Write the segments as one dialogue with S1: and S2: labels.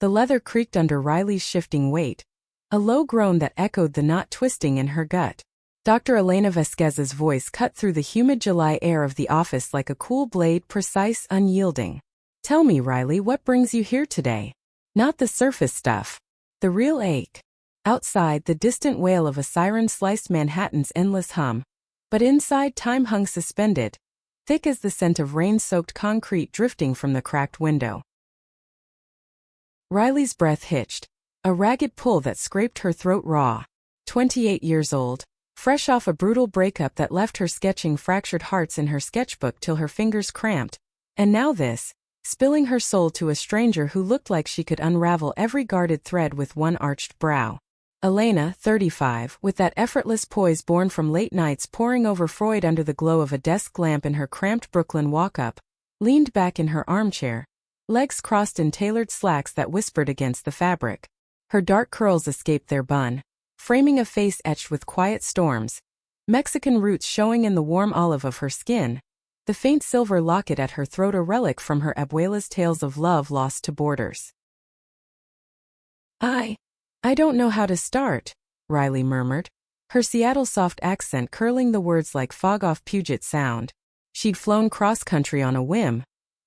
S1: The leather creaked under Riley's shifting weight, a low groan that echoed the knot twisting in her gut. Dr. Elena Vasquez's voice cut through the humid July air of the office like a cool blade, precise, unyielding. "Tell me, Riley, what brings you here today? Not the surface stuff. The real ache." Outside, the distant wail of a siren sliced Manhattan's endless hum. But inside, time hung suspended, thick as the scent of rain-soaked concrete drifting from the cracked window. Riley's breath hitched, a ragged pull that scraped her throat raw. 28 years old, fresh off a brutal breakup that left her sketching fractured hearts in her sketchbook till her fingers cramped, and now this, spilling her soul to a stranger who looked like she could unravel every guarded thread with one arched brow. Elena, 35, with that effortless poise born from late nights poring over Freud under the glow of a desk lamp in her cramped Brooklyn walk-up, leaned back in her armchair, legs crossed in tailored slacks that whispered against the fabric. Her dark curls escaped their bun, framing a face etched with quiet storms, Mexican roots showing in the warm olive of her skin, the faint silver locket at her throat a relic from her abuela's tales of love lost to borders. I don't know how to start," Riley murmured, her Seattle soft accent curling the words like fog off Puget Sound. She'd flown cross-country on a whim,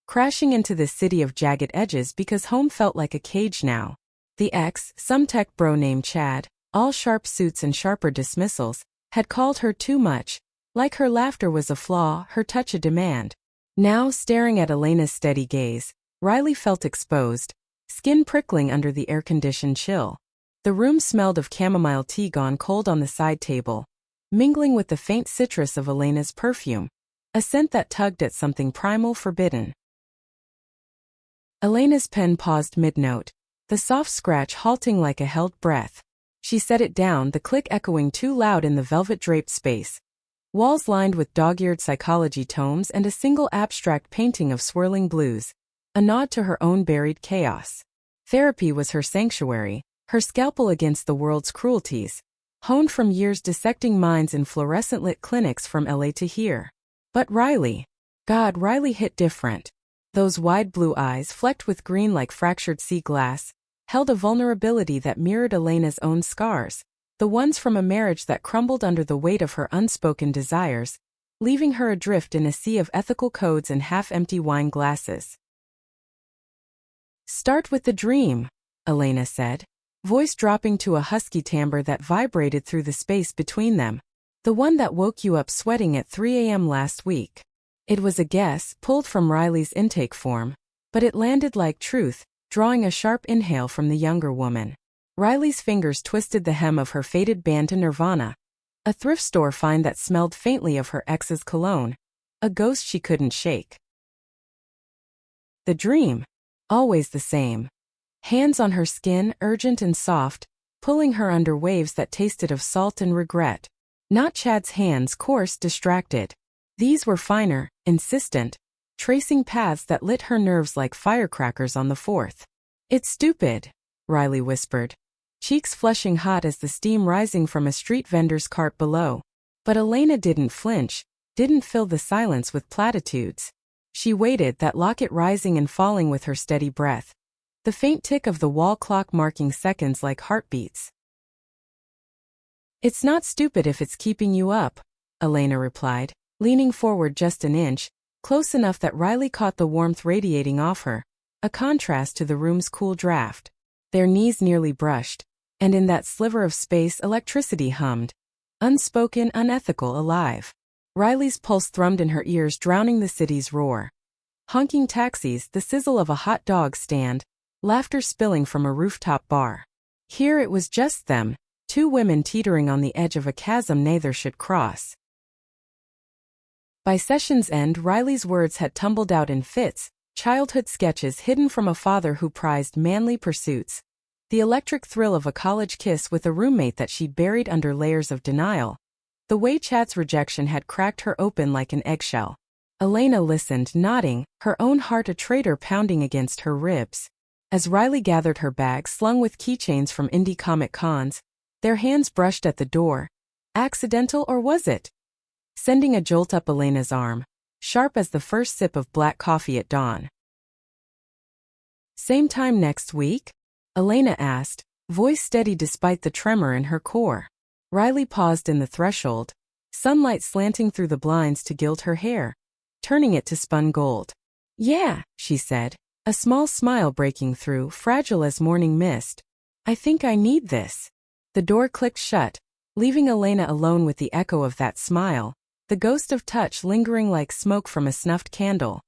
S1: crashing into this city of jagged edges because home felt like a cage now. The ex, some tech bro named Chad, all sharp suits and sharper dismissals, had called her too much, like her laughter was a flaw, her touch a demand. Now, staring at Elena's steady gaze, Riley felt exposed, skin prickling under the air-conditioned chill. The room smelled of chamomile tea gone cold on the side table, mingling with the faint citrus of Elena's perfume, a scent that tugged at something primal, forbidden. Elena's pen paused mid-note, the soft scratch halting like a held breath. She set it down, the click echoing too loud in the velvet-draped space. Walls lined with dog-eared psychology tomes and a single abstract painting of swirling blues, a nod to her own buried chaos. Therapy was her sanctuary, her scalpel against the world's cruelties, honed from years dissecting minds in fluorescent-lit clinics from LA to here. But Riley, God, Riley hit different. Those wide blue eyes, flecked with green like fractured sea glass, held a vulnerability that mirrored Elena's own scars, the ones from a marriage that crumbled under the weight of her unspoken desires, leaving her adrift in a sea of ethical codes and half-empty wine glasses. "Start with the dream," Elena said, voice dropping to a husky timbre that vibrated through the space between them. "The one that woke you up sweating at 3 a.m. last week." It was a guess, pulled from Riley's intake form, but it landed like truth, drawing a sharp inhale from the younger woman. Riley's fingers twisted the hem of her faded band to Nirvana, a thrift store find that smelled faintly of her ex's cologne, a ghost she couldn't shake. The dream, always the same. Hands on her skin, urgent and soft, pulling her under waves that tasted of salt and regret. Not Chad's hands, coarse, distracted. These were finer, insistent, tracing paths that lit her nerves like firecrackers on the 4th. "It's stupid," Riley whispered, cheeks flushing hot as the steam rising from a street vendor's cart below. But Elena didn't flinch, didn't fill the silence with platitudes. She waited, that locket rising and falling with her steady breath, the faint tick of the wall clock marking seconds like heartbeats. "It's not stupid if it's keeping you up," Elena replied, leaning forward just an inch, close enough that Riley caught the warmth radiating off her, a contrast to the room's cool draft. Their knees nearly brushed, and in that sliver of space electricity hummed, unspoken, unethical, alive. Riley's pulse thrummed in her ears, drowning the city's roar. Honking taxis, the sizzle of a hot dog stand, laughter spilling from a rooftop bar. Here it was just them, two women teetering on the edge of a chasm neither should cross. By session's end, Riley's words had tumbled out in fits, childhood sketches hidden from a father who prized manly pursuits, the electric thrill of a college kiss with a roommate that she'd buried under layers of denial, the way Chad's rejection had cracked her open like an eggshell. Elena listened, nodding, her own heart a traitor pounding against her ribs. As Riley gathered her bag slung with keychains from indie comic cons, their hands brushed at the door. Accidental, or was it? Sending a jolt up Elena's arm, sharp as the first sip of black coffee at dawn. "Same time next week?" Elena asked, voice steady despite the tremor in her core. Riley paused in the threshold, sunlight slanting through the blinds to gild her hair, turning it to spun gold. Yeah, she said, a small smile breaking through, fragile as morning mist. I think I need this. The door clicked shut, leaving Elena alone with the echo of that smile, the ghost of touch lingering like smoke from a snuffed candle.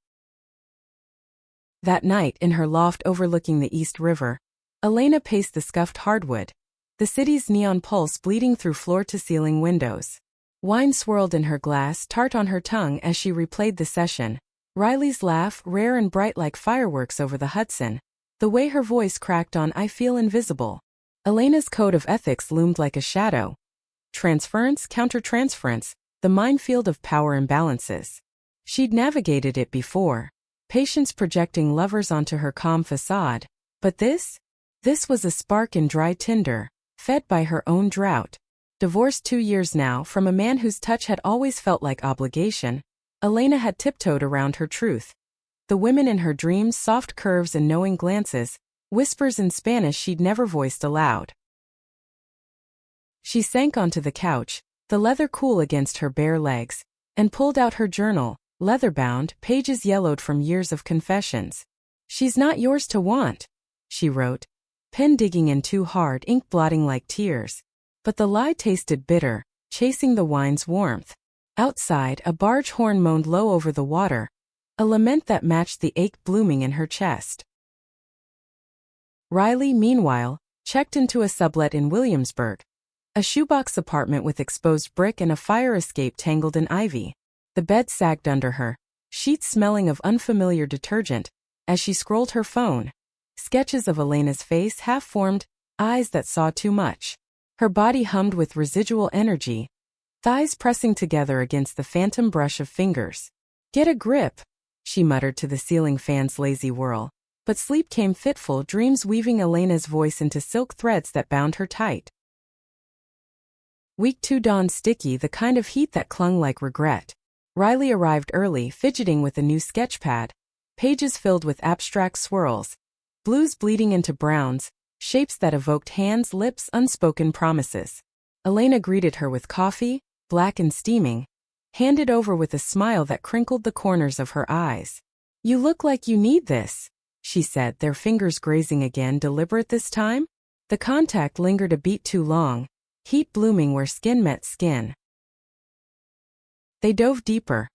S1: That night, in her loft overlooking the East River, Elena paced the scuffed hardwood, the city's neon pulse bleeding through floor-to-ceiling windows. Wine swirled in her glass, tart on her tongue as she replayed the session. Riley's laugh, rare and bright like fireworks over the Hudson. The way her voice cracked on "I feel invisible." Elena's code of ethics loomed like a shadow. Transference, countertransference, the minefield of power imbalances. She'd navigated it before, patience projecting lovers onto her calm facade. But this was a spark in dry tinder, fed by her own drought. Divorced 2 years now from a man whose touch had always felt like obligation, Elena had tiptoed around her truth. The women in her dreams, soft curves and knowing glances, whispers in Spanish she'd never voiced aloud. She sank onto the couch, the leather cool against her bare legs, and pulled out her journal, leather-bound, pages yellowed from years of confessions. "She's not yours to want," she wrote, pen digging in too hard, ink blotting like tears. But the lie tasted bitter, chasing the wine's warmth. Outside, a barge horn moaned low over the water, a lament that matched the ache blooming in her chest. Riley, meanwhile, checked into a sublet in Williamsburg, a shoebox apartment with exposed brick and a fire escape tangled in ivy. The bed sagged under her, sheets smelling of unfamiliar detergent, as she scrolled her phone. Sketches of Elena's face half-formed, eyes that saw too much. Her body hummed with residual energy, thighs pressing together against the phantom brush of fingers. "Get a grip," she muttered to the ceiling fan's lazy whirl. But sleep came fitful, dreams weaving Elena's voice into silk threads that bound her tight. Week 2 dawned sticky, the kind of heat that clung like regret. Riley arrived early, fidgeting with a new sketchpad, pages filled with abstract swirls, blues bleeding into browns, shapes that evoked hands, lips, unspoken promises. Elena greeted her with coffee, black and steaming, handed over with a smile that crinkled the corners of her eyes. "You look like you need this," she said, their fingers grazing again, deliberate this time. The contact lingered a beat too long, heat blooming where skin met skin. They dove deeper,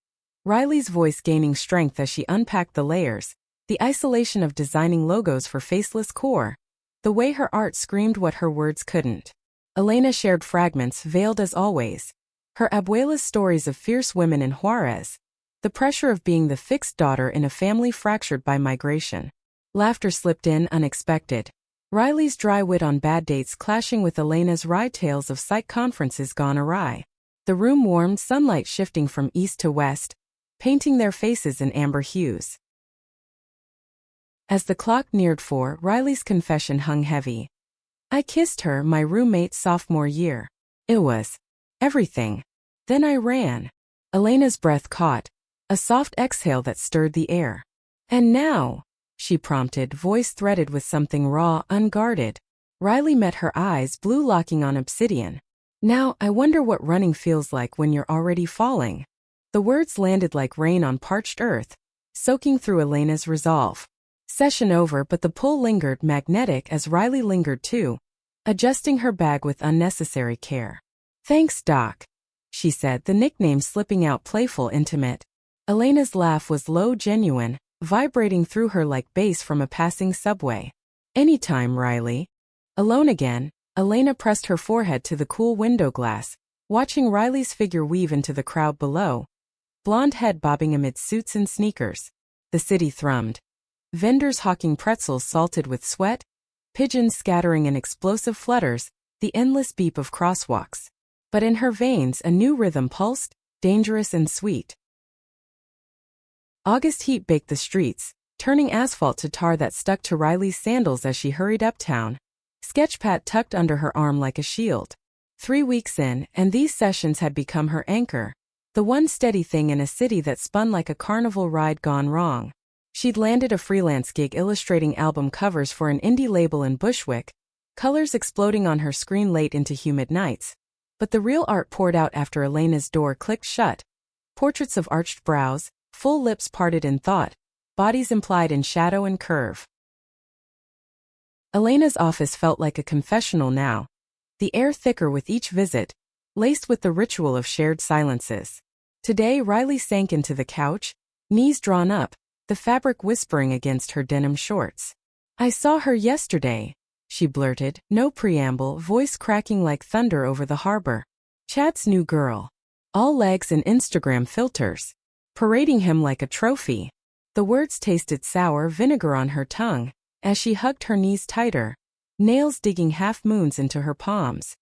S1: Riley's voice gaining strength as she unpacked the layers, the isolation of designing logos for faceless core, the way her art screamed what her words couldn't. Elena shared fragments, veiled as always. Her abuela's stories of fierce women in Juarez, the pressure of being the fixed daughter in a family fractured by migration. Laughter slipped in, unexpected. Riley's dry wit on bad dates clashing with Elena's wry tales of psych conferences gone awry. The room warmed, sunlight shifting from east to west, painting their faces in amber hues. As the clock neared 4, Riley's confession hung heavy. "I kissed her my roommate's sophomore year. It was everything. Then I ran." Elena's breath caught, a soft exhale that stirred the air. "And now?" she prompted, voice threaded with something raw, unguarded. Riley met her eyes, blue locking on obsidian. "Now, I wonder what running feels like when you're already falling." The words landed like rain on parched earth, soaking through Elena's resolve. Session over, but the pull lingered, magnetic as Riley lingered too, adjusting her bag with unnecessary care. "Thanks, Doc," she said, the nickname slipping out playful, intimate. Elena's laugh was low, genuine, vibrating through her like bass from a passing subway. "Anytime, Riley." Alone again, Elena pressed her forehead to the cool window glass, watching Riley's figure weave into the crowd below, blonde head bobbing amid suits and sneakers. The city thrummed. Vendors hawking pretzels salted with sweat, pigeons scattering in explosive flutters, the endless beep of crosswalks. But in her veins a new rhythm pulsed, dangerous and sweet. August heat baked the streets, turning asphalt to tar that stuck to Riley's sandals as she hurried uptown, sketchpad tucked under her arm like a shield. 3 weeks in, and these sessions had become her anchor, the one steady thing in a city that spun like a carnival ride gone wrong. She'd landed a freelance gig illustrating album covers for an indie label in Bushwick, colors exploding on her screen late into humid nights. But the real art poured out after Elena's door clicked shut. Portraits of arched brows, full lips parted in thought, bodies implied in shadow and curve. Elena's office felt like a confessional now, the air thicker with each visit, laced with the ritual of shared silences. Today Riley sank into the couch, knees drawn up, the fabric whispering against her denim shorts. "I saw her yesterday," she blurted, no preamble, voice cracking like thunder over the harbor. "Chad's new girl. All legs and Instagram filters. Parading him like a trophy." The words tasted sour vinegar on her tongue, as she hugged her knees tighter, nails digging half-moons into her palms.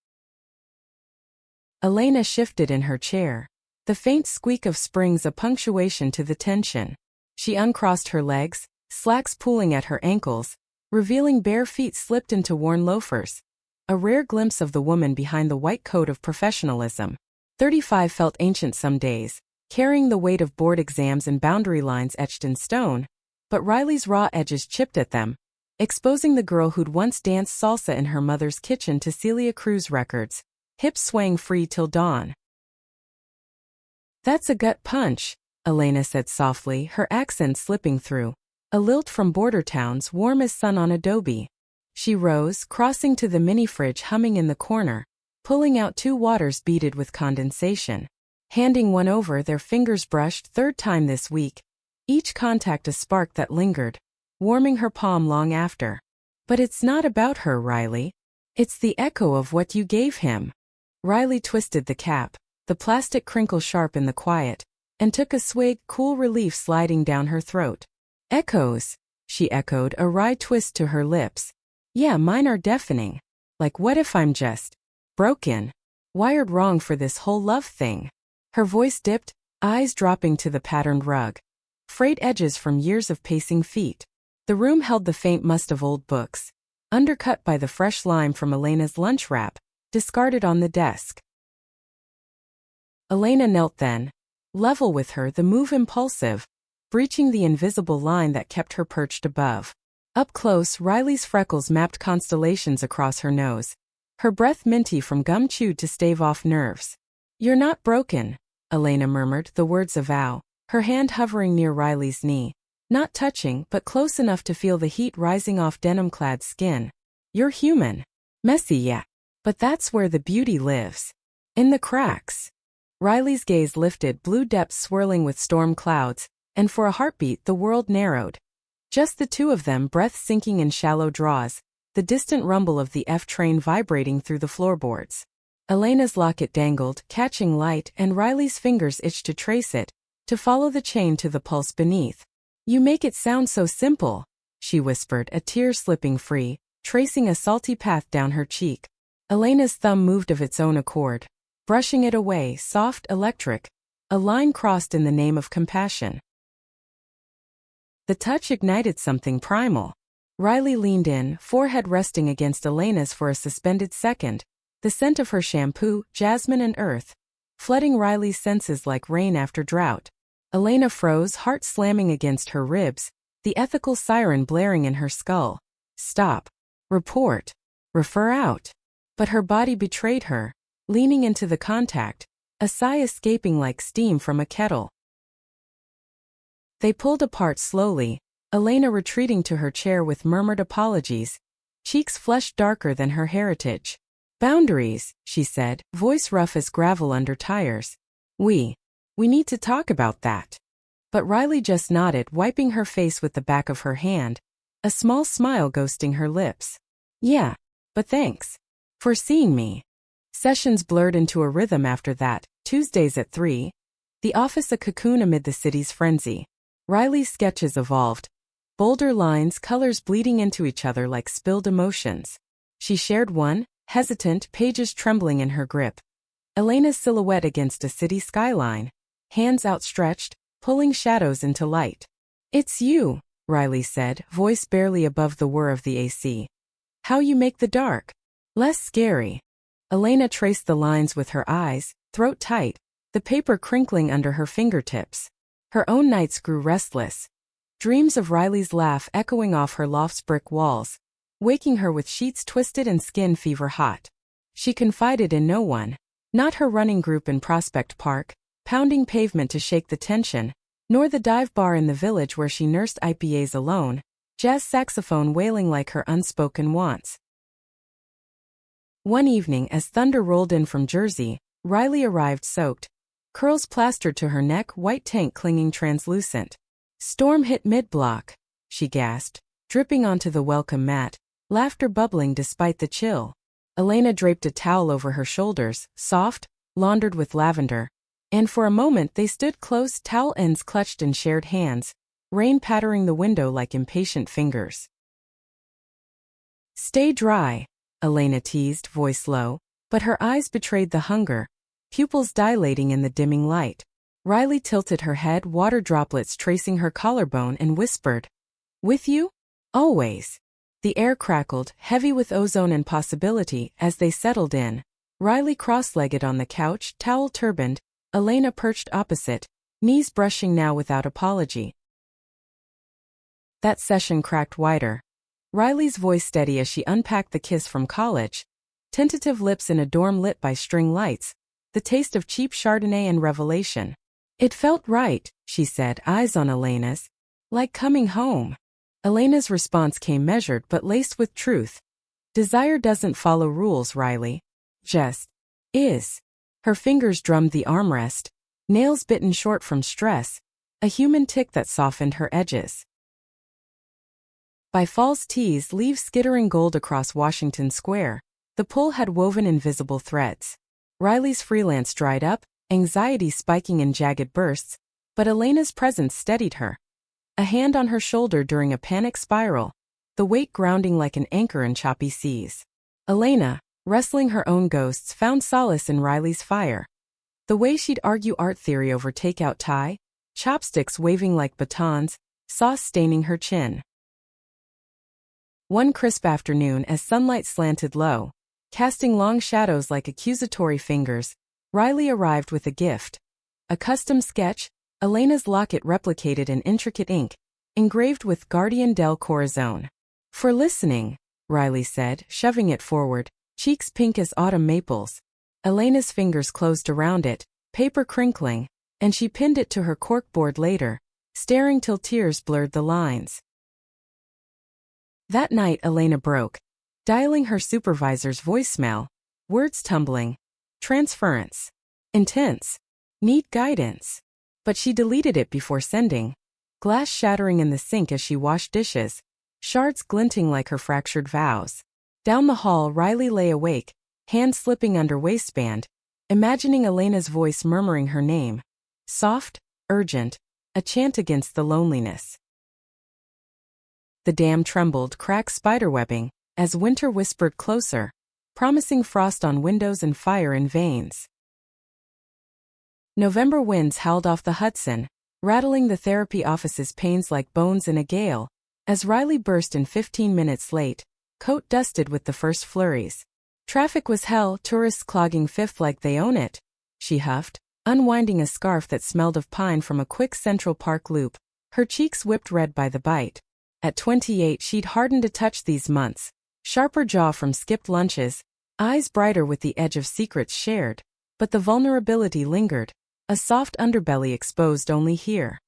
S1: Elena shifted in her chair, the faint squeak of springs a punctuation to the tension. She uncrossed her legs, slacks pulling at her ankles, revealing bare feet slipped into worn loafers. A rare glimpse of the woman behind the white coat of professionalism. 35 felt ancient some days, carrying the weight of board exams and boundary lines etched in stone, but Riley's raw edges chipped at them, exposing the girl who'd once danced salsa in her mother's kitchen to Celia Cruz records, hips swaying free till dawn. "That's a gut punch," Elena said softly, her accent slipping through. A lilt from border towns warm as sun on adobe. She rose, crossing to the mini-fridge humming in the corner, pulling out 2 waters beaded with condensation. Handing one over, their fingers brushed third time this week, each contact a spark that lingered, warming her palm long after. "But it's not about her, Riley. It's the echo of what you gave him." Riley twisted the cap, the plastic crinkle sharp in the quiet, and took a swig, cool relief sliding down her throat. "Echoes," she echoed, a wry twist to her lips. "Yeah, mine are deafening. Like what if I'm just broken, wired wrong for this whole love thing?" Her voice dipped, eyes dropping to the patterned rug. Frayed edges from years of pacing feet. The room held the faint must of old books, undercut by the fresh lime from Elena's lunch wrap, discarded on the desk. Elena knelt then, level with her, the move impulsive, breaching the invisible line that kept her perched above. Up close, Riley's freckles mapped constellations across her nose, her breath minty from gum chewed to stave off nerves. "You're not broken," Elena murmured, the words a vow, her hand hovering near Riley's knee. Not touching, but close enough to feel the heat rising off denim-clad skin. "You're human. Messy, yeah. But that's where the beauty lives. In the cracks." Riley's gaze lifted, blue depths swirling with storm clouds, and for a heartbeat the world narrowed. Just the two of them, breath sinking in shallow draws, the distant rumble of the F train vibrating through the floorboards. Elena's locket dangled, catching light, and Riley's fingers itched to trace it, to follow the chain to the pulse beneath. "You make it sound so simple," she whispered, a tear slipping free, tracing a salty path down her cheek. Elena's thumb moved of its own accord, brushing it away, soft, electric, a line crossed in the name of compassion. The touch ignited something primal. Riley leaned in, forehead resting against Elena's for a suspended second, the scent of her shampoo, jasmine and earth, flooding Riley's senses like rain after drought. Elena froze, heart slamming against her ribs, the ethical siren blaring in her skull. Stop. Report. Refer out. But her body betrayed her, leaning into the contact, a sigh escaping like steam from a kettle. They pulled apart slowly, Elena retreating to her chair with murmured apologies, cheeks flushed darker than her heritage. "Boundaries," she said, voice rough as gravel under tires. We need to talk about that." But Riley just nodded, wiping her face with the back of her hand, a small smile ghosting her lips. "Yeah, but thanks for seeing me." Sessions blurred into a rhythm after that, Tuesdays at 3. The office a cocoon amid the city's frenzy. Riley's sketches evolved, bolder lines, colors bleeding into each other like spilled emotions. She shared one, hesitant, pages trembling in her grip. Elena's silhouette against a city skyline, hands outstretched, pulling shadows into light. "It's you," Riley said, voice barely above the whir of the AC. "How you make the dark less scary." Elena traced the lines with her eyes, throat tight, the paper crinkling under her fingertips. Her own nights grew restless, dreams of Riley's laugh echoing off her loft's brick walls, waking her with sheets twisted and skin fever hot. She confided in no one, not her running group in Prospect Park, pounding pavement to shake the tension, nor the dive bar in the village where she nursed IPAs alone, jazz saxophone wailing like her unspoken wants. One evening as thunder rolled in from Jersey, Riley arrived soaked, curls plastered to her neck, white tank clinging translucent. "Storm hit mid-block," she gasped, dripping onto the welcome mat, laughter bubbling despite the chill. Elena draped a towel over her shoulders, soft, laundered with lavender, and for a moment they stood close, towel ends clutched in shared hands, rain pattering the window like impatient fingers. "Stay dry," Elena teased, voice low, but her eyes betrayed the hunger, pupils dilating in the dimming light. Riley tilted her head, water droplets tracing her collarbone, and whispered, "With you? Always." The air crackled, heavy with ozone and possibility, as they settled in. Riley cross-legged on the couch, towel turbaned, Elena perched opposite, knees brushing now without apology. That session cracked wider. Riley's voice steady as she unpacked the kiss from college. Tentative lips in a dorm lit by string lights, the taste of cheap Chardonnay and revelation. "It felt right," she said, eyes on Elena's. "Like coming home." Elena's response came measured but laced with truth. "Desire doesn't follow rules, Riley. Just is." Her fingers drummed the armrest, nails bitten short from stress, a human tick that softened her edges. By fall's tease, leaves skittering gold across Washington Square, the pull had woven invisible threads. Riley's freelance dried up, anxiety spiking in jagged bursts, but Elena's presence steadied her. A hand on her shoulder during a panic spiral, the weight grounding like an anchor in choppy seas. Elena, wrestling her own ghosts, found solace in Riley's fire. The way she'd argue art theory over takeout Thai, chopsticks waving like batons, sauce staining her chin. One crisp afternoon as sunlight slanted low, casting long shadows like accusatory fingers, Riley arrived with a gift. A custom sketch, Elena's locket replicated in intricate ink, engraved with Guardian del Corazon. "For listening," Riley said, shoving it forward, cheeks pink as autumn maples. Elena's fingers closed around it, paper crinkling, and she pinned it to her corkboard later, staring till tears blurred the lines. That night Elena broke, dialing her supervisor's voicemail, words tumbling. Transference. Intense. Need guidance. But she deleted it before sending. Glass shattering in the sink as she washed dishes, shards glinting like her fractured vows. Down the hall Riley lay awake, hand slipping under waistband, imagining Elena's voice murmuring her name. Soft, urgent, a chant against the loneliness. The dam trembled, cracked spiderwebbing, as winter whispered closer, promising frost on windows and fire in veins. November winds howled off the Hudson, rattling the therapy office's panes like bones in a gale, as Riley burst in 15 minutes late, coat dusted with the first flurries. Traffic was hell, tourists clogging Fifth like they own it, she huffed, unwinding a scarf that smelled of pine from a quick Central Park loop, her cheeks whipped red by the bite. At 28 she'd hardened a touch these months, sharper jaw from skipped lunches, eyes brighter with the edge of secrets shared, but the vulnerability lingered, a soft underbelly exposed only here.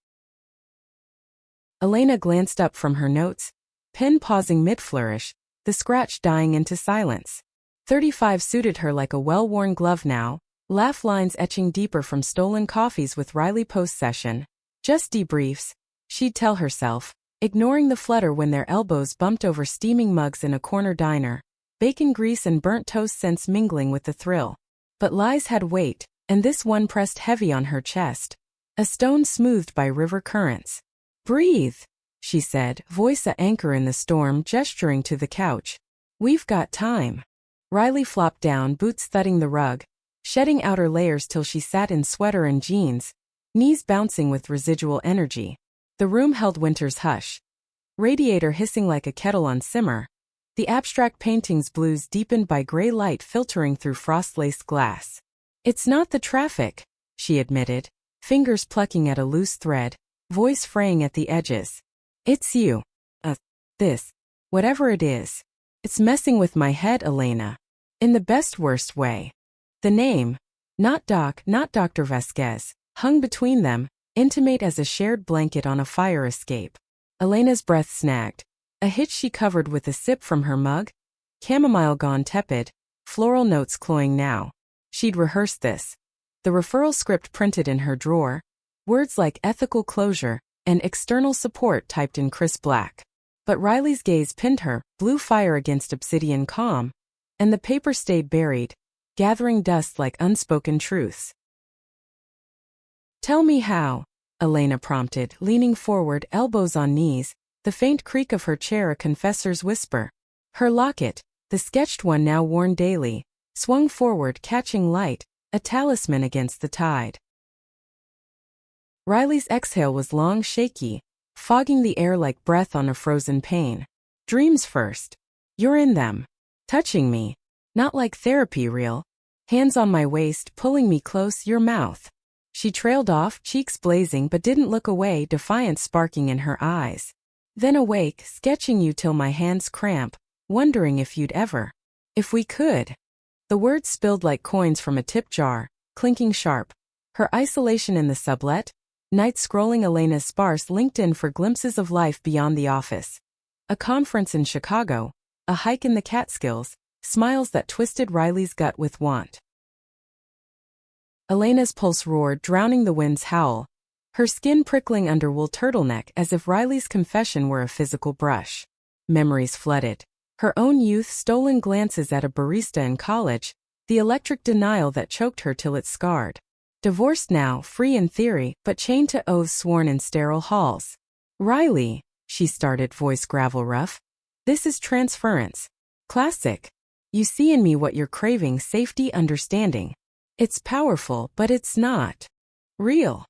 S1: Elena glanced up from her notes, pen pausing mid-flourish, the scratch dying into silence. 35 suited her like a well-worn glove now, laugh lines etching deeper from stolen coffees with Riley post-session. Just debriefs, she'd tell herself, ignoring the flutter when their elbows bumped over steaming mugs in a corner diner, bacon grease and burnt toast scents mingling with the thrill. But lies had weight, and this one pressed heavy on her chest. A stone smoothed by river currents. "Breathe," she said, voice a anchor in the storm, gesturing to the couch. "We've got time." Riley flopped down, boots thudding the rug, shedding outer layers till she sat in sweater and jeans, knees bouncing with residual energy. The room held winter's hush. Radiator hissing like a kettle on simmer. The abstract painting's blues deepened by gray light filtering through frost-laced glass. "It's not the traffic," she admitted, fingers plucking at a loose thread, voice fraying at the edges. It's you. This. Whatever it is. It's messing with my head, Elena. In the best worst way. The name, not Dr. Vasquez, hung between them, intimate as a shared blanket on a fire escape. Elena's breath snagged. A hitch she covered with a sip from her mug. Chamomile gone tepid, floral notes cloying now. She'd rehearsed this. The referral script printed in her drawer. Words like ethical closure and external support typed in crisp black. But Riley's gaze pinned her, blue fire against obsidian calm, and the paper stayed buried, gathering dust like unspoken truths. Tell me how, Elena prompted, leaning forward, elbows on knees, the faint creak of her chair a confessor's whisper. Her locket, the sketched one now worn daily, swung forward, catching light, a talisman against the tide. Riley's exhale was long, shaky, fogging the air like breath on a frozen pane. Dreams first. You're in them. Touching me. Not like therapy real. Hands on my waist, pulling me close, your mouth. She trailed off, cheeks blazing but didn't look away, defiance sparking in her eyes. Then awake, sketching you till my hands cramp, wondering if you'd ever. If we could. The words spilled like coins from a tip jar, clinking sharp. Her isolation in the sublet, night scrolling Elena's sparse LinkedIn for glimpses of life beyond the office. A conference in Chicago, a hike in the Catskills, smiles that twisted Riley's gut with want. Elena's pulse roared, drowning the wind's howl, her skin prickling under wool turtleneck as if Riley's confession were a physical brush. Memories flooded. Her own youth, stolen glances at a barista in college, the electric denial that choked her till it scarred. Divorced now, free in theory, but chained to oaths sworn in sterile halls. Riley, she started, voice gravel rough. This is transference. Classic. You see in me what you're craving, safety, understanding. It's powerful, but it's not real.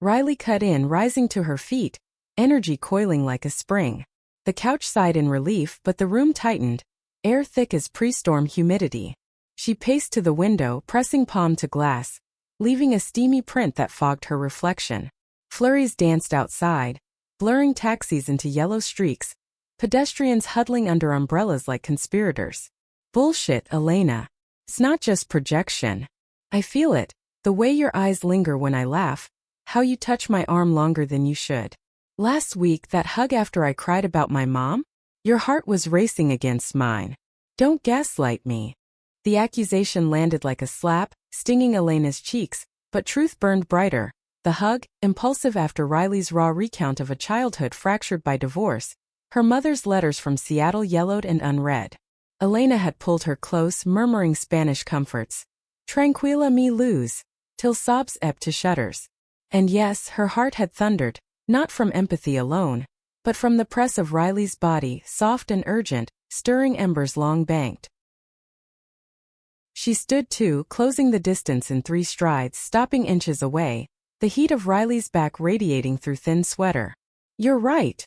S1: Riley cut in, rising to her feet, energy coiling like a spring. The couch sighed in relief, but the room tightened, air thick as pre-storm humidity. She paced to the window, pressing palm to glass, leaving a steamy print that fogged her reflection. Flurries danced outside, blurring taxis into yellow streaks, pedestrians huddling under umbrellas like conspirators. Bullshit, Elena. It's not just projection. I feel it, the way your eyes linger when I laugh, how you touch my arm longer than you should. Last week, that hug after I cried about my mom? Your heart was racing against mine. Don't gaslight me. The accusation landed like a slap, stinging Elena's cheeks, but truth burned brighter. The hug, impulsive after Riley's raw recount of a childhood fractured by divorce, her mother's letters from Seattle yellowed and unread. Elena had pulled her close, murmuring Spanish comforts. Tranquila me luz, till sobs ebbed to shudders. And yes, her heart had thundered, not from empathy alone, but from the press of Riley's body, soft and urgent, stirring embers long banked. She stood too, closing the distance in 3 strides, stopping inches away, the heat of Riley's back radiating through thin sweater. You're right,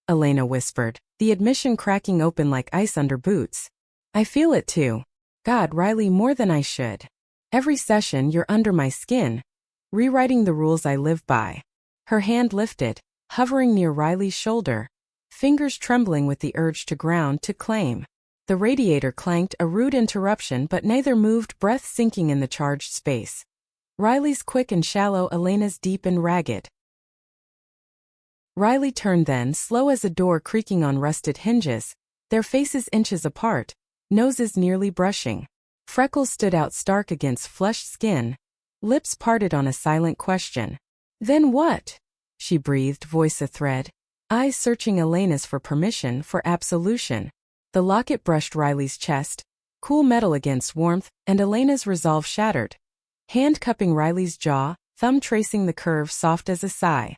S1: Elena whispered, the admission cracking open like ice under boots. I feel it too. God, Riley, more than I should. Every session you're under my skin, rewriting the rules I live by. Her hand lifted, hovering near Riley's shoulder, fingers trembling with the urge to ground, to claim. The radiator clanked, a rude interruption, but neither moved, breath sinking in the charged space. Riley's quick and shallow, Elena's deep and ragged. Riley turned then, slow as a door creaking on rusted hinges, their faces inches apart, noses nearly brushing. Freckles stood out stark against flushed skin, lips parted on a silent question. Then what? She breathed, voice athread, eyes searching Elena's for permission, for absolution. The locket brushed Riley's chest, cool metal against warmth, and Elena's resolve shattered. Hand cupping Riley's jaw, thumb tracing the curve soft as a sigh.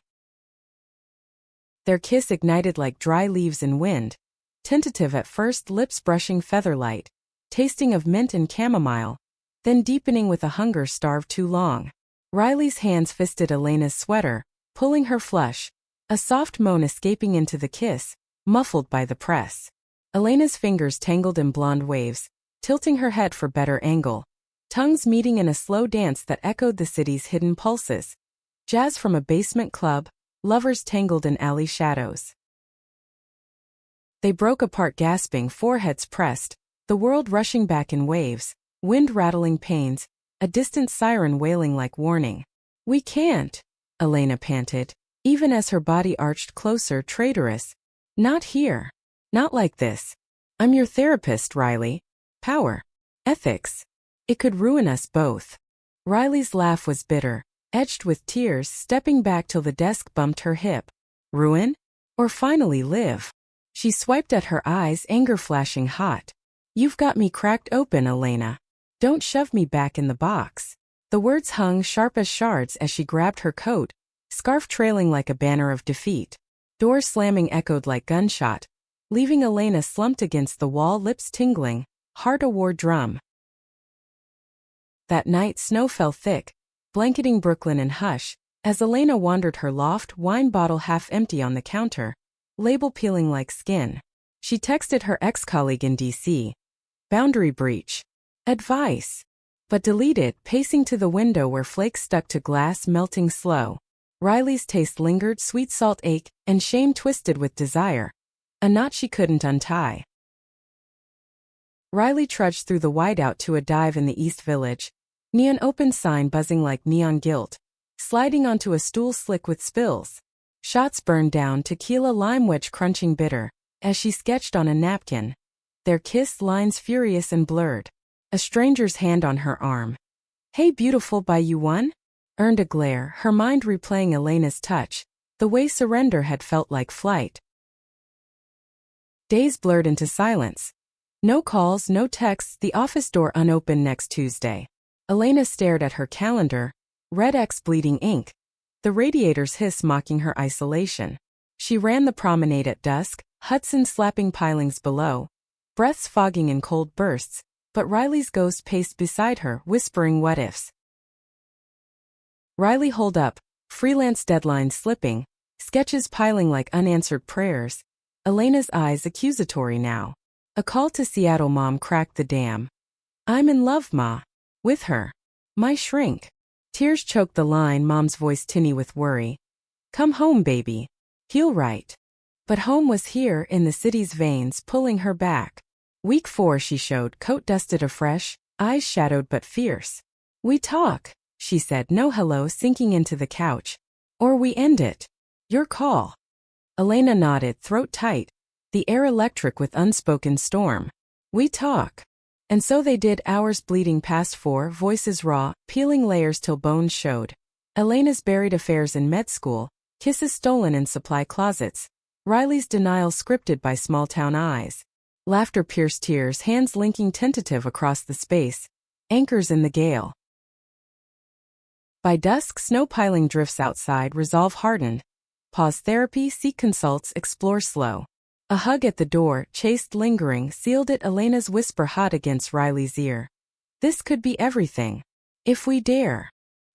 S1: Their kiss ignited like dry leaves in wind, tentative at first, lips brushing featherlight, tasting of mint and chamomile, then deepening with a hunger starved too long. Riley's hands fisted Elena's sweater, pulling her flush, a soft moan escaping into the kiss, muffled by the press. Elena's fingers tangled in blonde waves, tilting her head for better angle, tongues meeting in a slow dance that echoed the city's hidden pulses. Jazz from a basement club, lovers tangled in alley shadows. They broke apart gasping, foreheads pressed, the world rushing back in waves, wind rattling panes, a distant siren wailing like warning. "We can't," Elena panted, even as her body arched closer, traitorous. "Not here. Not like this. I'm your therapist, Riley. Power. Ethics. It could ruin us both." Riley's laugh was bitter, edged with tears, stepping back till the desk bumped her hip. Ruin? Or finally live? She swiped at her eyes, anger flashing hot. "You've got me cracked open, Elena. Don't shove me back in the box." The words hung sharp as shards as she grabbed her coat, scarf trailing like a banner of defeat. Door slamming echoed like gunshot, leaving Elena slumped against the wall, lips tingling, heart a war drum. That night snow fell thick, blanketing Brooklyn in hush, as Elena wandered her loft, wine bottle half empty on the counter, label peeling like skin. She texted her ex-colleague in D.C. Boundary breach. Advice. But deleted, pacing to the window where flakes stuck to glass, melting slow. Riley's taste lingered, sweet salt ache, and shame twisted with desire. A knot she couldn't untie. Riley trudged through the whiteout to a dive in the East Village. Neon open sign buzzing like neon gilt. Sliding onto a stool slick with spills. Shots burned down, tequila lime wedge crunching bitter, as she sketched on a napkin. Their kiss, lines furious and blurred. A stranger's hand on her arm. "Hey beautiful, buy you one?" Earned a glare, her mind replaying Elena's touch. The way surrender had felt like flight. Days blurred into silence. No calls, no texts, the office door unopened next Tuesday. Elena stared at her calendar, red X bleeding ink. The radiator's hiss mocking her isolation. She ran the promenade at dusk, Hudson slapping pilings below, breaths fogging in cold bursts, but Riley's ghost paced beside her, whispering what-ifs. Riley holed up, freelance deadlines slipping, sketches piling like unanswered prayers. Elena's eyes accusatory now. A call to Seattle, mom cracked the dam. "I'm in love, ma. With her. My shrink." Tears choked the line, mom's voice tinny with worry. "Come home, baby. He'll right." But home was here, in the city's veins, pulling her back. Week 4 she showed, coat dusted afresh, eyes shadowed but fierce. "We talk," she said, no hello, sinking into the couch. "Or we end it. Your call." Elena nodded, throat tight, the air electric with unspoken storm. "We talk." And so they did, hours bleeding past 4, voices raw, peeling layers till bones showed. Elena's buried affairs in med school, kisses stolen in supply closets. Riley's denial scripted by small-town eyes. Laughter pierced tears, hands linking tentative across the space. Anchors in the gale. By dusk, snow piling drifts outside, resolve hardened. Pause therapy, seek consults, explore slow. A hug at the door, chaste lingering, sealed it, Elena's whisper hot against Riley's ear. "This could be everything. If we dare."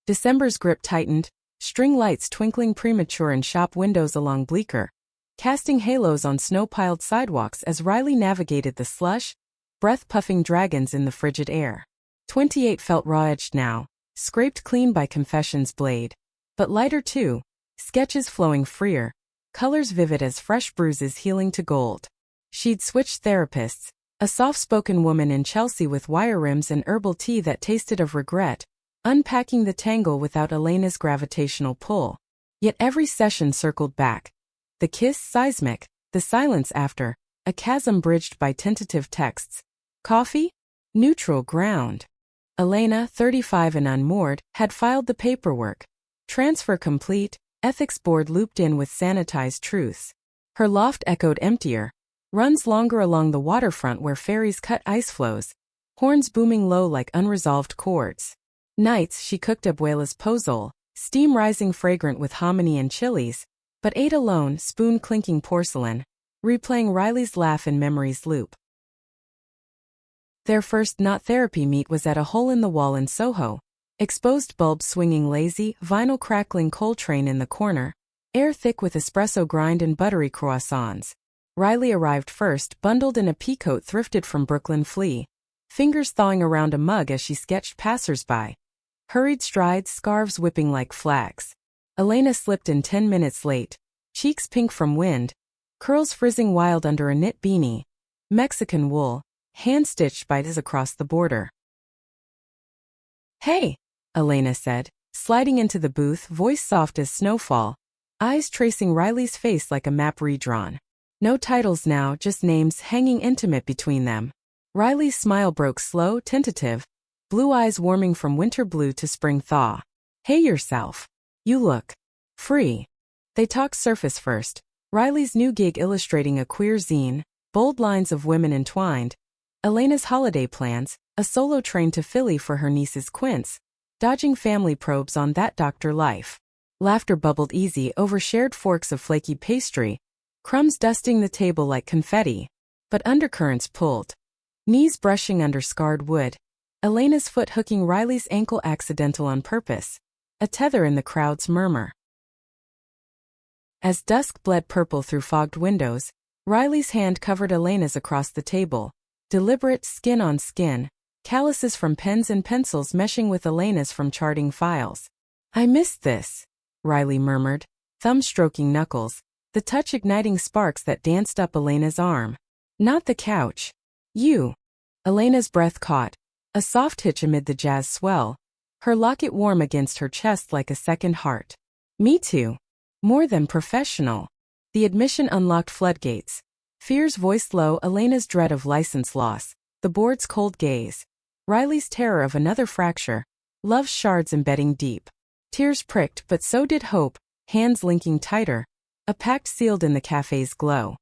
S1: December's grip tightened, string lights twinkling premature in shop windows along Bleecker, casting halos on snow-piled sidewalks as Riley navigated the slush, breath-puffing dragons in the frigid air. 28 felt raw-edged now, scraped clean by confession's blade. But lighter too, sketches flowing freer, colors vivid as fresh bruises healing to gold. She'd switched therapists, a soft-spoken woman in Chelsea with wire rims and herbal tea that tasted of regret, unpacking the tangle without Elena's gravitational pull. Yet every session circled back. The kiss seismic, the silence after, a chasm bridged by tentative texts. Coffee? Neutral ground. Elena, 35 and unmoored, had filed the paperwork. Transfer complete, ethics board looped in with sanitized truths. Her loft echoed emptier, runs longer along the waterfront where ferries cut ice flows, horns booming low like unresolved chords. Nights she cooked abuela's pozole, steam rising fragrant with hominy and chilies, but ate alone, spoon clinking porcelain, replaying Riley's laugh in memory's loop. Their first not therapy meet was at a hole-in-the-wall in Soho. Exposed bulbs swinging lazy, vinyl crackling Coltrane in the corner, air thick with espresso grind and buttery croissants. Riley arrived first, bundled in a peacoat thrifted from Brooklyn Flea, fingers thawing around a mug as she sketched passers-by. Hurried strides, scarves whipping like flags. Elena slipped in 10 minutes late, cheeks pink from wind, curls frizzing wild under a knit beanie, Mexican wool, hand-stitched bites across the border. "Hey," Elena said, sliding into the booth, voice soft as snowfall, eyes tracing Riley's face like a map redrawn. No titles now, just names hanging intimate between them. Riley's smile broke slow, tentative, blue eyes warming from winter blue to spring thaw. "Hey yourself. You look free." They talked surface first. Riley's new gig illustrating a queer zine, bold lines of women entwined. Elena's holiday plans, a solo train to Philly for her niece's quince, dodging family probes on that doctor life. Laughter bubbled easy over shared forks of flaky pastry, crumbs dusting the table like confetti. But undercurrents pulled. Knees brushing under scarred wood. Elena's foot hooking Riley's ankle accidental on purpose. A tether in the crowd's murmur. As dusk bled purple through fogged windows, Riley's hand covered Elena's across the table. Deliberate, skin on skin, calluses from pens and pencils meshing with Elena's from charting files. "I missed this," Riley murmured, thumb stroking knuckles, the touch igniting sparks that danced up Elena's arm. "Not the couch. You." Elena's breath caught, a soft hitch amid the jazz swell, her locket warm against her chest like a second heart. "Me too. More than professional." The admission unlocked floodgates. Fears voiced low, Elena's dread of license loss, the board's cold gaze, Riley's terror of another fracture, love's shards embedding deep. Tears pricked, but so did hope, hands linking tighter, a pact sealed in the cafe's glow.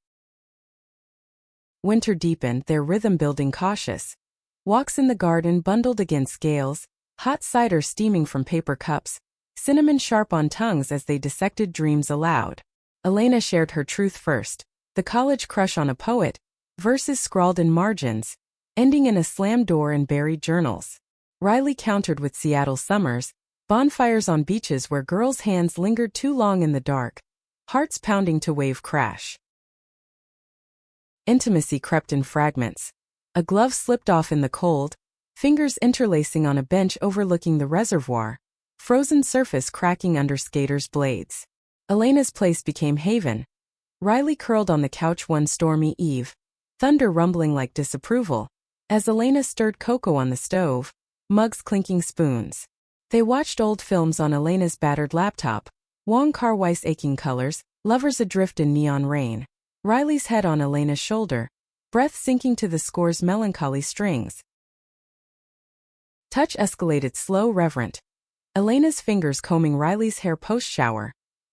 S1: Winter deepened, their rhythm building cautious. Walks in the garden bundled against gales, hot cider steaming from paper cups, cinnamon sharp on tongues as they dissected dreams aloud. Elena shared her truth first. The college crush on a poet, verses scrawled in margins, ending in a slam door and buried journals. Riley countered with Seattle summers, bonfires on beaches where girls' hands lingered too long in the dark, hearts pounding to wave crash. Intimacy crept in fragments. A glove slipped off in the cold, fingers interlacing on a bench overlooking the reservoir, frozen surface cracking under skaters' blades. Elena's place became haven. Riley curled on the couch one stormy eve, thunder rumbling like disapproval, as Elena stirred cocoa on the stove, mugs clinking spoons. They watched old films on Elena's battered laptop, Wong Kar-wai's aching colors, lovers adrift in neon rain. Riley's head on Elena's shoulder, breath sinking to the score's melancholy strings. Touch escalated slow, reverent. Elena's fingers combing Riley's hair post-shower,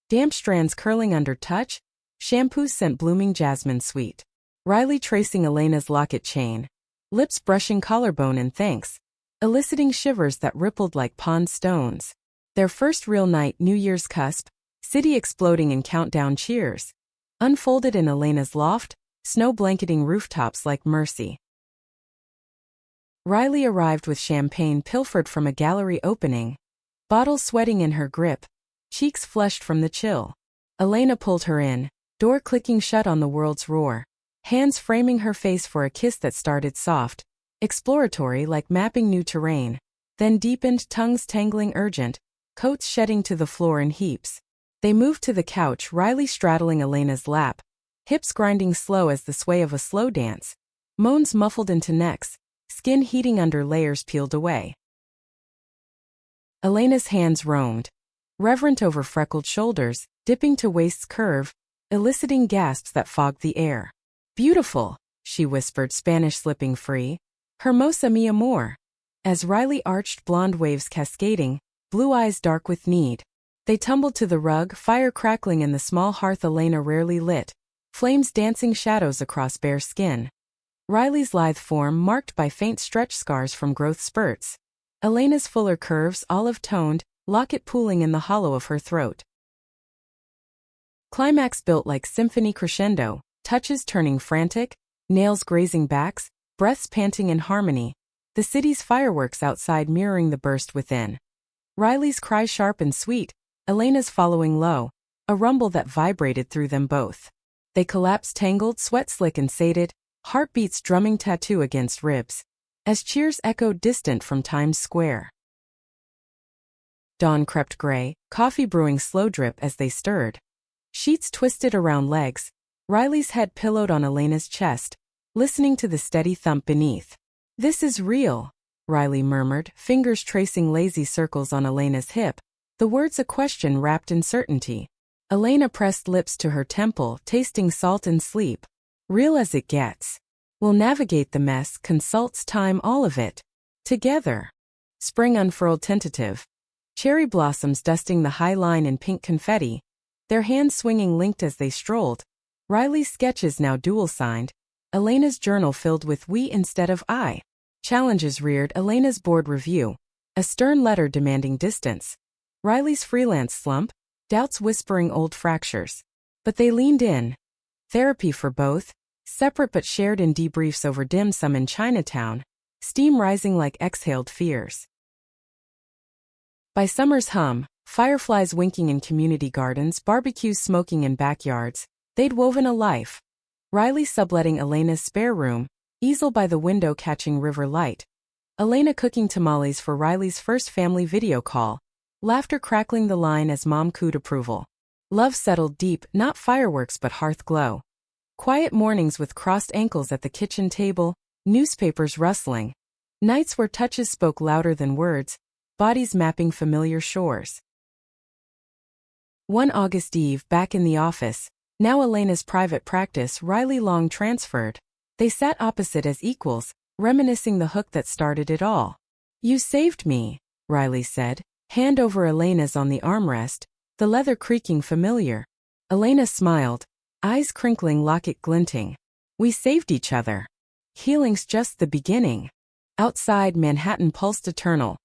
S1: damp strands curling under touch, shampoo scent blooming jasmine sweet. Riley tracing Elena's locket chain, lips brushing collarbone in thanks, eliciting shivers that rippled like pond stones. Their first real night, New Year's cusp, city exploding in countdown cheers. Unfolded in Elena's loft, snow blanketing rooftops like mercy. Riley arrived with champagne pilfered from a gallery opening, bottle sweating in her grip, cheeks flushed from the chill. Elena pulled her in, door clicking shut on the world's roar, hands framing her face for a kiss that started soft, exploratory like mapping new terrain, then deepened, tongues tangling urgent, coats shedding to the floor in heaps. They moved to the couch, Riley straddling Elena's lap, hips grinding slow as the sway of a slow dance, moans muffled into necks, skin heating under layers peeled away. Elena's hands roamed, reverent over freckled shoulders, dipping to waist's curve, eliciting gasps that fogged the air. "Beautiful," she whispered, Spanish slipping free. "Hermosa mi amor." As Riley arched, blonde waves cascading, blue eyes dark with need. They tumbled to the rug, fire crackling in the small hearth Elena rarely lit, flames dancing shadows across bare skin. Riley's lithe form marked by faint stretch scars from growth spurts. Elena's fuller curves, olive-toned, locket pooling in the hollow of her throat. Climax built like symphony crescendo, touches turning frantic, nails grazing backs, breaths panting in harmony, the city's fireworks outside mirroring the burst within. Riley's cry sharp and sweet, Elena's following low, a rumble that vibrated through them both. They collapsed tangled, sweat slick and sated, heartbeats drumming tattoo against ribs, as cheers echoed distant from Times Square. Dawn crept gray, coffee brewing slow drip as they stirred. Sheets twisted around legs, Riley's head pillowed on Elena's chest, listening to the steady thump beneath. "This is real," Riley murmured, fingers tracing lazy circles on Elena's hip, the words a question wrapped in certainty. Elena pressed lips to her temple, tasting salt and sleep. "Real as it gets. We'll navigate the mess, consults time, all of it. Together." Spring unfurled tentative. Cherry blossoms dusting the high line in pink confetti, their hands swinging linked as they strolled. Riley's sketches now dual-signed, Elena's journal filled with "we" instead of "I." Challenges reared Elena's board review, a stern letter demanding distance. Riley's freelance slump, doubts whispering old fractures. But they leaned in. Therapy for both, separate but shared in debriefs over dim sum in Chinatown, steam rising like exhaled fears. By summer's hum, fireflies winking in community gardens, barbecues smoking in backyards, they'd woven a life. Riley subletting Elena's spare room, easel by the window catching river light. Elena cooking tamales for Riley's first family video call, laughter crackling the line as mom cooed approval. Love settled deep, not fireworks but hearth glow. Quiet mornings with crossed ankles at the kitchen table, newspapers rustling. Nights where touches spoke louder than words, bodies mapping familiar shores. One August eve, back in the office, now Elena's private practice, Riley long transferred. They sat opposite as equals, reminiscing the hook that started it all. "You saved me," Riley said, hand over Elena's on the armrest, the leather creaking familiar. Elena smiled, eyes crinkling, locket glinting. "We saved each other. Healing's just the beginning." Outside, Manhattan pulsed eternal.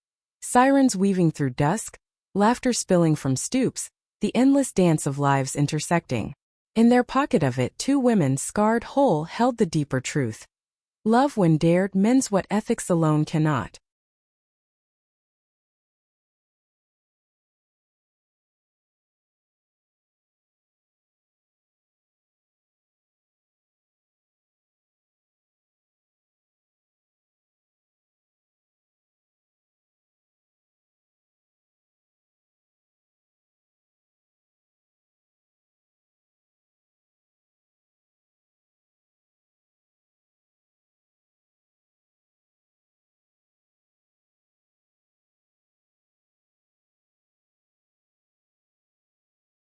S1: Sirens weaving through dusk, laughter spilling from stoops, the endless dance of lives intersecting. In their pocket of it, two women, scarred whole, held the deeper truth. Love when dared mends what ethics alone cannot.